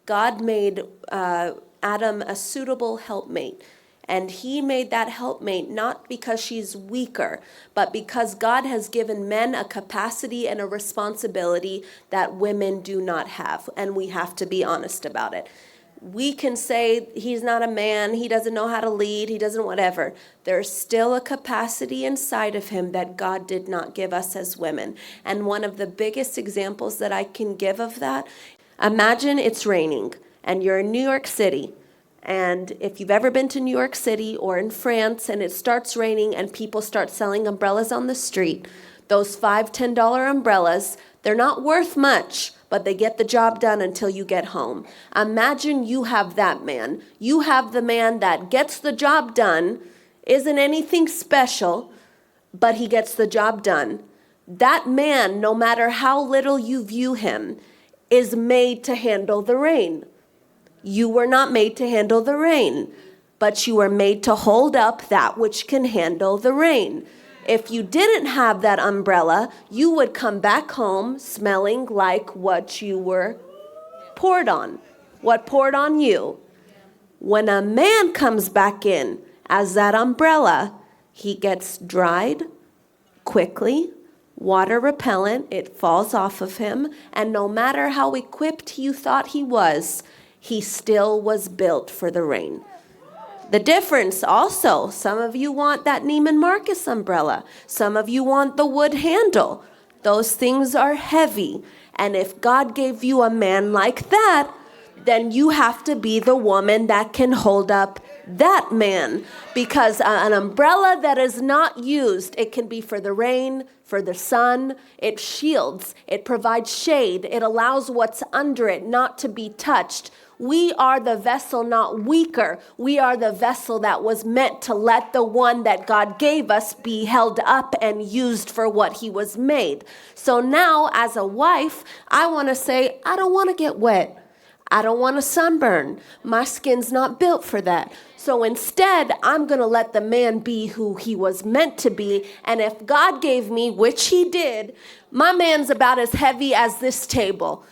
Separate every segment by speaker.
Speaker 1: God made Adam a suitable helpmate. And he made that helpmate not because she's weaker, but because God has given men a capacity and a responsibility that women do not have. And we have to be honest about it. We can say he's not a man, he doesn't know how to lead, he doesn't whatever. There's still a capacity inside of him that God did not give us as women. And one of the biggest examples that I can give of that, imagine it's raining and you're in New York City. And if you've ever been to New York City or in France and it starts raining and people start selling umbrellas on the street, those $5, $10 umbrellas, they're not worth much, but they get the job done until you get home. Imagine you have that man. You have the man that gets the job done, isn't anything special, but he gets the job done. That man, no matter how little you view him, is made to handle the rain. You were not made to handle the rain, but you were made to hold up that which can handle the rain. If you didn't have that umbrella, you would come back home smelling like what you were poured on, what poured on you. When a man comes back in as that umbrella, he gets dried quickly, water repellent, it falls off of him, and no matter how equipped you thought he was still was built for the rain. The difference also, some of you want that Neiman Marcus umbrella. Some of you want the wood handle. Those things are heavy. And if God gave you a man like that, then you have to be the woman that can hold up that man. Because an umbrella that is not used, it can be for the rain, for the sun. It shields, it provides shade. It allows what's under it not to be touched. We are the vessel, not weaker. We are the vessel that was meant to let the one that God gave us be held up and used for what he was made. So now, as a wife, I want to say, I don't want to get wet. I don't want to sunburn. My skin's not built for that. So instead, I'm going to let the man be who he was meant to be. And if God gave me, which he did, my man's about as heavy as this table.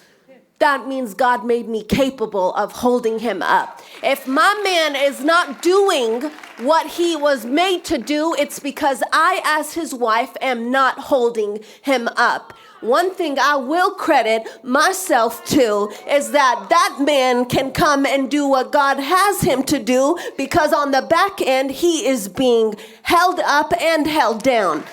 Speaker 1: That means God made me capable of holding him up. If my man is not doing what he was made to do, it's because I, as his wife, am not holding him up. One thing I will credit myself to is that man can come and do what God has him to do, because on the back end, he is being held up and held down.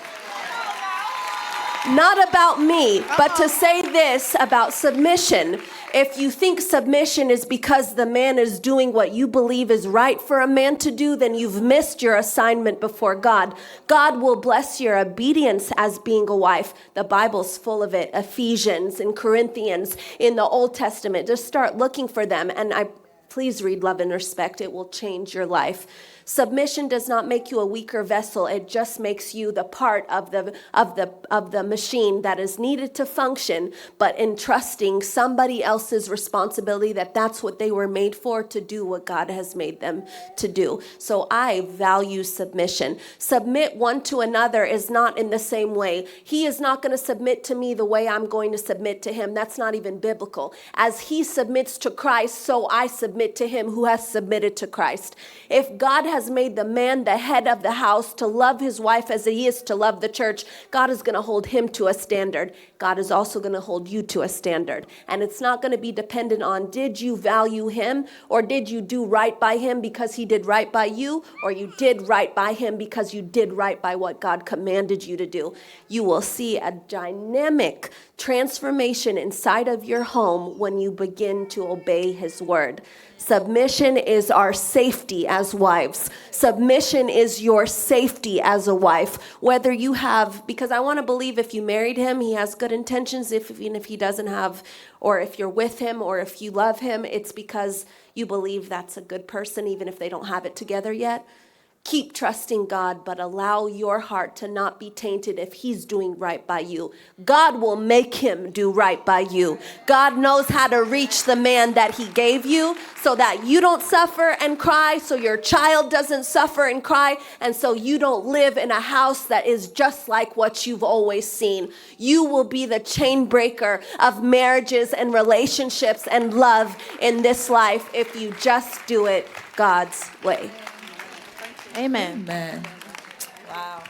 Speaker 1: Not about me, but to say this about submission. If you think submission is because the man is doing what you believe is right for a man to do, then you've missed your assignment before God. God will bless your obedience as being a wife. The Bible's full of it. Ephesians and Corinthians in the Old Testament. Just start looking for them. And please read Love and Respect. It will change your life. Submission does not make you a weaker vessel. It just makes you the part of the machine that is needed to function, but entrusting somebody else's responsibility that's what they were made for, to do what God has made them to do. So I value submission. Submit one to another is not in the same way. He is not going to submit to me the way I'm going to submit to him. That's not even biblical. As he submits to Christ, so I submit to him who has submitted to Christ. If God has made the man the head of the house to love his wife as he is to love the church, God is going to hold him to a standard. God is also going to hold you to a standard. And it's not going to be dependent on, did you value him, or did you do right by him because he did right by you, or you did right by him because you did right by what God commanded you to do. You will see a dynamic transformation inside of your home when you begin to obey his word. Submission is our safety as wives. Submission is your safety as a wife. Whether you have, because I want to believe if you married him, he has good intentions. Even if he doesn't have, or if you're with him, or if you love him, it's because you believe that's a good person, even if they don't have it together yet. Keep trusting God, but allow your heart to not be tainted if he's doing right by you. God will make him do right by you. God knows how to reach the man that he gave you so that you don't suffer and cry, so your child doesn't suffer and cry, and so you don't live in a house that is just like what you've always seen. You will be the chain breaker of marriages and relationships and love in this life if you just do it God's way.
Speaker 2: Amen.
Speaker 3: Amen.
Speaker 2: Wow.